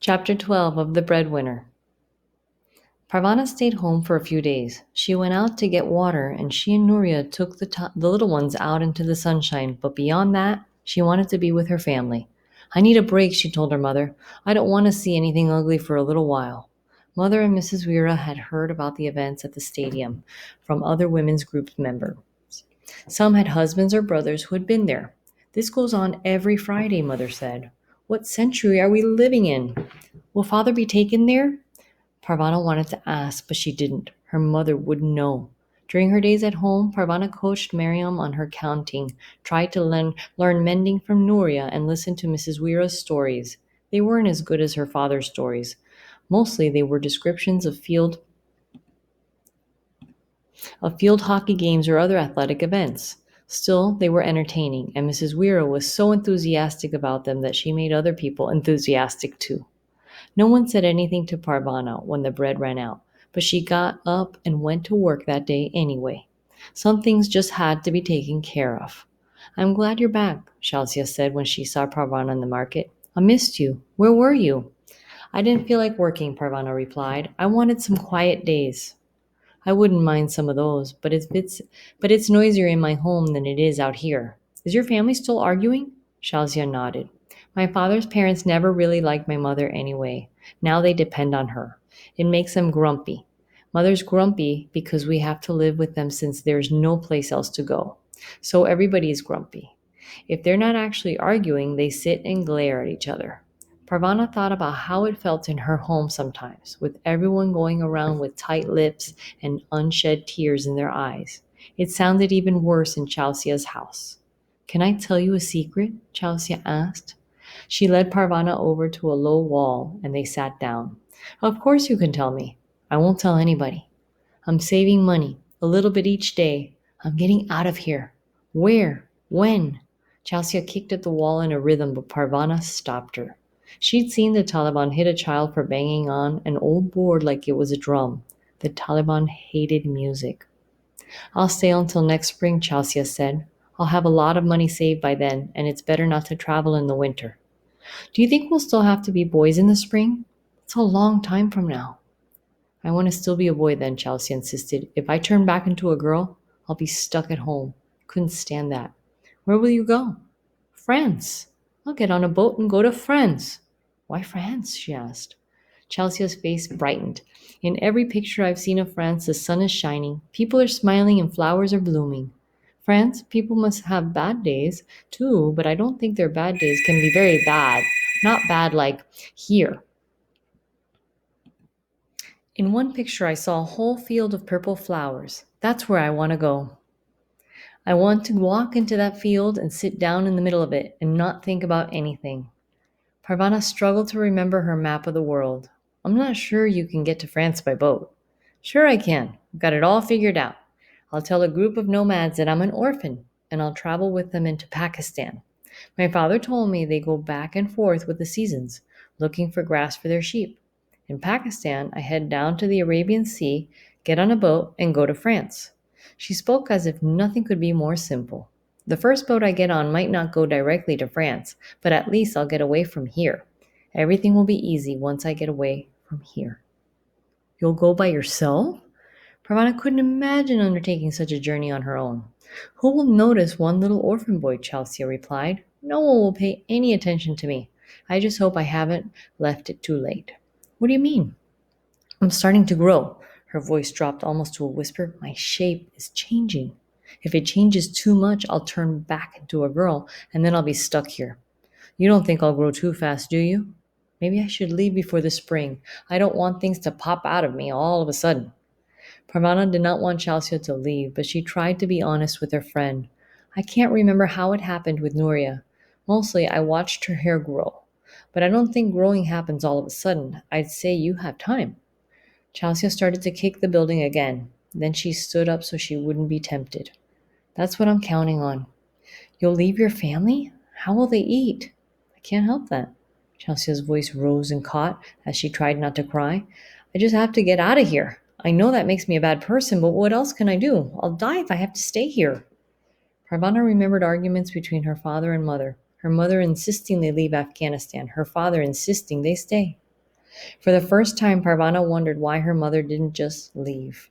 Chapter 12 of The Breadwinner. Parvana stayed home for a few days. She went out to get water, and she and Nuria took the little ones out into the sunshine, but beyond that, she wanted to be with her family. I need a break, she told her mother. I don't want to see anything ugly for a little while. Mother and Mrs. Weira had heard about the events at the stadium from other women's group members. Some had husbands or brothers who had been there. This goes on every Friday, Mother said. What century are we living in? Will Father be taken there? Parvana wanted to ask, but she didn't. Her mother wouldn't know. During her days at home, Parvana coached Miriam on her counting, tried to learn mending from Nuria, and listened to Mrs. Weira's stories. They weren't as good as her father's stories. Mostly they were descriptions of field hockey games or other athletic events. Still, they were entertaining, and Mrs. Weira was so enthusiastic about them that she made other people enthusiastic too. No one said anything to Parvana when the bread ran out, but she got up and went to work that day anyway. Some things just had to be taken care of. I'm glad you're back, Shalcia said when she saw Parvana in the market. I missed you. Where were you? I didn't feel like working, Parvana replied. I wanted some quiet days. I wouldn't mind some of those, but it's noisier in my home than it is out here. Is your family still arguing? Shazia nodded. My father's parents never really liked my mother anyway. Now they depend on her. It makes them grumpy. Mother's grumpy because we have to live with them since there's no place else to go. So everybody is grumpy. If they're not actually arguing, they sit and glare at each other. Parvana thought about how it felt in her home sometimes, with everyone going around with tight lips and unshed tears in their eyes. It sounded even worse in Chausia's house. Can I tell you a secret? Chausia asked. She led Parvana over to a low wall and they sat down. Of course you can tell me. I won't tell anybody. I'm saving money, a little bit each day. I'm getting out of here. Where? When? Chausia kicked at the wall in a rhythm, but Parvana stopped her. She'd seen the Taliban hit a child for banging on an old board like it was a drum. The Taliban hated music. I'll stay until next spring, Chausia said. I'll have a lot of money saved by then, and it's better not to travel in the winter. Do you think we'll still have to be boys in the spring? It's a long time from now. I want to still be a boy then, Chelsea insisted. If I turn back into a girl, I'll be stuck at home. Couldn't stand that. Where will you go? France. I'll get on a boat and go to France. Why France? She asked. Chelsea's face brightened. In every picture I've seen of France, the sun is shining, people are smiling, and flowers are blooming. France, people must have bad days too, but I don't think their bad days can be very bad. Not bad like here. In one picture, I saw a whole field of purple flowers. That's where I want to go. I want to walk into that field and sit down in the middle of it and not think about anything. Parvana struggled to remember her map of the world. I'm not sure you can get to France by boat. Sure, I can. I've got it all figured out. I'll tell a group of nomads that I'm an orphan, and I'll travel with them into Pakistan. My father told me they go back and forth with the seasons, looking for grass for their sheep. In Pakistan, I head down to the Arabian Sea, get on a boat, and go to France. She spoke as if nothing could be more simple. The first boat I get on might not go directly to France, but at least I'll get away from here. Everything will be easy once I get away from here. You'll go by yourself? Parvana couldn't imagine undertaking such a journey on her own. Who will notice one little orphan boy? Chelsea replied. No one will pay any attention to me. I just hope I haven't left it too late. What do you mean? I'm starting to grow. Her voice dropped almost to a whisper. My shape is changing. If it changes too much, I'll turn back into a girl, and then I'll be stuck here. You don't think I'll grow too fast, do you? Maybe I should leave before the spring. I don't want things to pop out of me all of a sudden. Parvana did not want Chelsea to leave, but she tried to be honest with her friend. I can't remember how it happened with Nuria. Mostly, I watched her hair grow. But I don't think growing happens all of a sudden. I'd say you have time. Chelsea started to kick the building again. Then she stood up so she wouldn't be tempted. That's what I'm counting on. You'll leave your family? How will they eat? I can't help that. Chelsea's voice rose and caught as she tried not to cry. I just have to get out of here. I know that makes me a bad person, but what else can I do? I'll die if I have to stay here. Parvana remembered arguments between her father and mother. Her mother insisting they leave Afghanistan, her father insisting they stay. For the first time, Parvana wondered why her mother didn't just leave.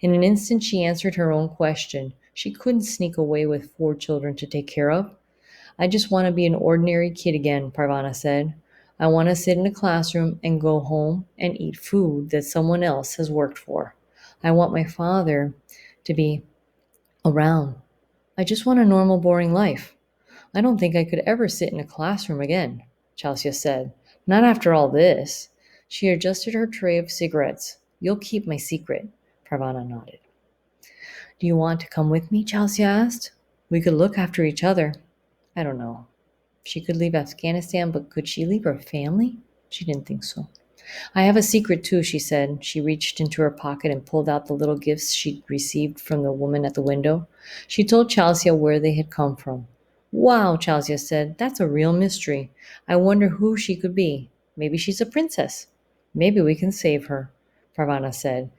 In an instant, she answered her own question. She couldn't sneak away with four children to take care of. I just want to be an ordinary kid again, Parvana said. I want to sit in a classroom and go home and eat food that someone else has worked for. I want my father to be around. I just want a normal, boring life. I don't think I could ever sit in a classroom again, Chelsea said. Not after all this. She adjusted her tray of cigarettes. You'll keep my secret. Parvana nodded. Do you want to come with me? Chelsea asked. We could look after each other. I don't know. She could leave Afghanistan, but could she leave her family? She didn't think so. I have a secret too, she said. She reached into her pocket and pulled out the little gifts she'd received from the woman at the window. She told Chelsea where they had come from. Wow, Chelsea said. That's a real mystery. I wonder who she could be. Maybe she's a princess. Maybe we can save her, Parvana said.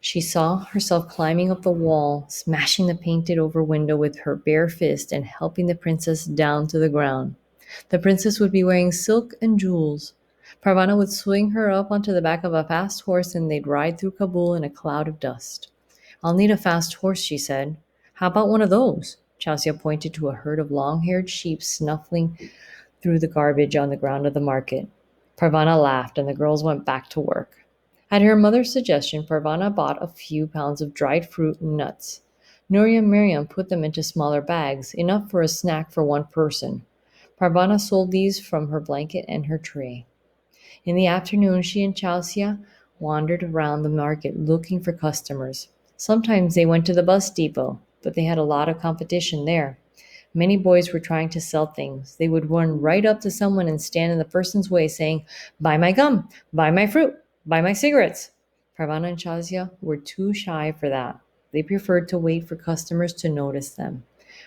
She saw herself climbing up the wall, smashing the painted over window with her bare fist and helping the princess down to the ground. The princess would be wearing silk and jewels. Parvana would swing her up onto the back of a fast horse and they'd ride through Kabul in a cloud of dust. I'll need a fast horse, she said. How about one of those? Chelsea pointed to a herd of long-haired sheep snuffling through the garbage on the ground of the market. Parvana laughed and the girls went back to work. At her mother's suggestion, Parvana bought a few pounds of dried fruit and nuts. Nuria and Miriam put them into smaller bags, enough for a snack for one person. Parvana sold these from her blanket and her tray. In the afternoon, she and Chelsea wandered around the market looking for customers. Sometimes they went to the bus depot, but they had a lot of competition there. Many boys were trying to sell things. They would run right up to someone and stand in the person's way, saying, Buy my gum, buy my fruit, buy my cigarettes. Parvana and Chazia were too shy for that. They preferred to wait for customers to notice them.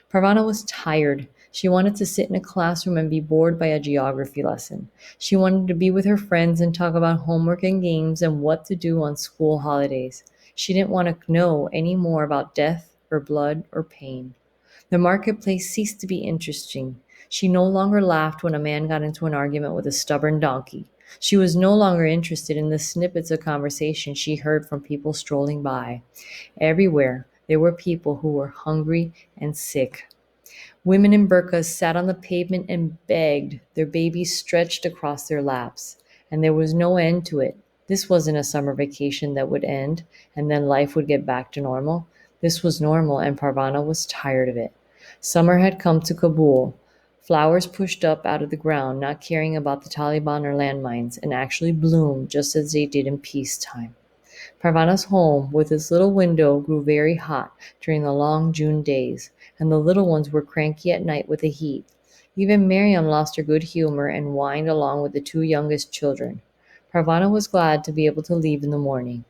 Parvana was tired. She wanted to sit in a classroom and be bored by a geography lesson. She wanted to be with her friends and talk about homework and games and what to do on school holidays. She didn't want to know any more about death or blood or pain. The marketplace ceased to be interesting. She no longer laughed when a man got into an argument with a stubborn donkey. She was no longer interested in the snippets of conversation she heard from people strolling by. Everywhere, there were people who were hungry and sick. Women in burqas sat on the pavement and begged, their babies stretched across their laps. And there was no end to it. This wasn't a summer vacation that would end, and then life would get back to normal. This was normal, and Parvana was tired of it. Summer had come to Kabul. Flowers pushed up out of the ground, not caring about the Taliban or landmines, and actually bloomed just as they did in peacetime. Parvana's home, with its little window, grew very hot during the long June days, and the little ones were cranky at night with the heat. Even Miriam lost her good humor and whined along with the two youngest children. Parvana was glad to be able to leave in the morning.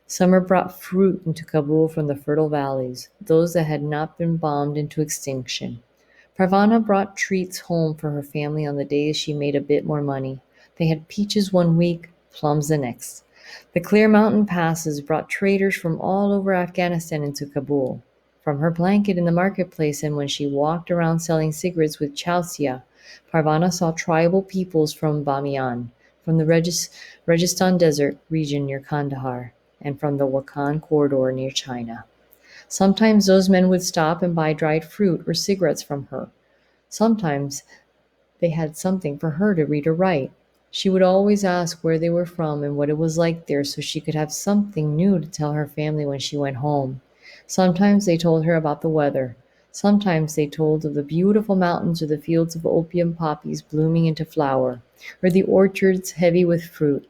Summer brought fruit into Kabul from the fertile valleys, those that had not been bombed into extinction. Parvana brought treats home for her family on the days she made a bit more money. They had peaches one week, plums the next. The clear mountain passes brought traders from all over Afghanistan into Kabul. From her blanket in the marketplace and when she walked around selling cigarettes with Chausia, Parvana saw tribal peoples from Bamiyan, from the Registan Desert region near Kandahar, and from the Wakhan corridor near China. Sometimes those men would stop and buy dried fruit or cigarettes from her. Sometimes they had something for her to read or write. She would always ask where they were from and what it was like there so she could have something new to tell her family when she went home. Sometimes they told her about the weather. Sometimes they told of the beautiful mountains or the fields of opium poppies blooming into flower, or the orchards heavy with fruit.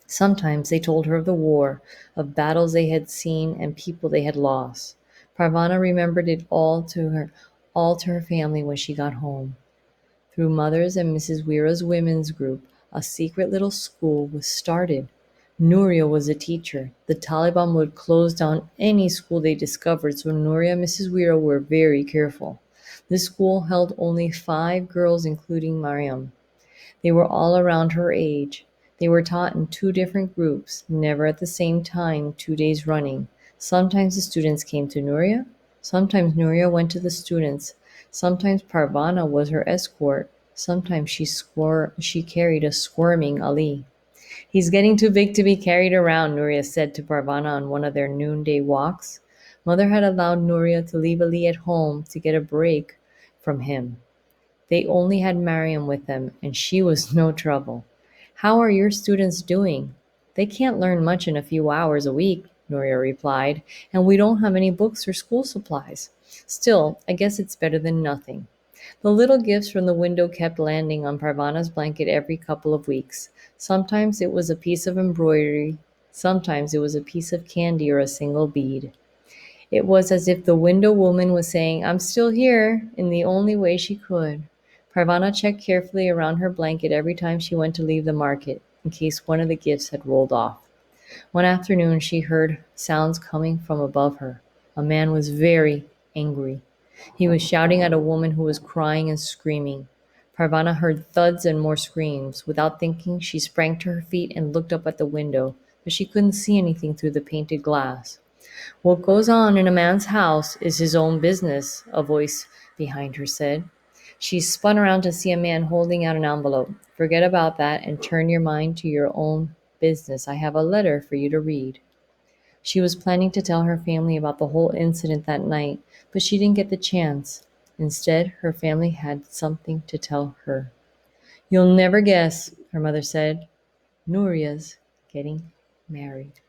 Sometimes they told her of the war, of battles they had seen and people they had lost. Parvana remembered it all to her family when she got home. Through Mothers and Mrs. Weira's women's group, a secret little school was started. Nuria was a teacher. The Taliban would close down any school they discovered, so Nuria and Mrs. Weira were very careful. This school held only 5 girls, including Mariam. They were all around her age. They were taught in 2 different groups, never at the same time, 2 days running. Sometimes the students came to Nuria. Sometimes Nuria went to the students. Sometimes Parvana was her escort. Sometimes she carried a squirming Ali. He's getting too big to be carried around, Nuria said to Parvana on one of their noonday walks. Mother had allowed Nuria to leave Ali at home to get a break from him. They only had Mariam with them, and she was no trouble. How are your students doing? They can't learn much in a few hours a week, Nuria replied, and we don't have any books or school supplies. Still, I guess it's better than nothing. The little gifts from the window kept landing on Parvana's blanket every couple of weeks. Sometimes it was a piece of embroidery, sometimes it was a piece of candy or a single bead. It was as if the window woman was saying, I'm still here, in the only way she could. Parvana checked carefully around her blanket every time she went to leave the market, in case one of the gifts had rolled off. One afternoon she heard sounds coming from above her. A man was very angry. He was shouting at a woman who was crying and screaming. Parvana heard thuds and more screams. Without thinking, she sprang to her feet and looked up at the window, but she couldn't see anything through the painted glass. What goes on in a man's house is his own business, a voice behind her said. She spun around to see a man holding out an envelope. Forget about that and turn your mind to your own business. I have a letter for you to read. She was planning to tell her family about the whole incident that night, but she didn't get the chance. Instead, her family had something to tell her. You'll never guess, her mother said. Nuria's getting married.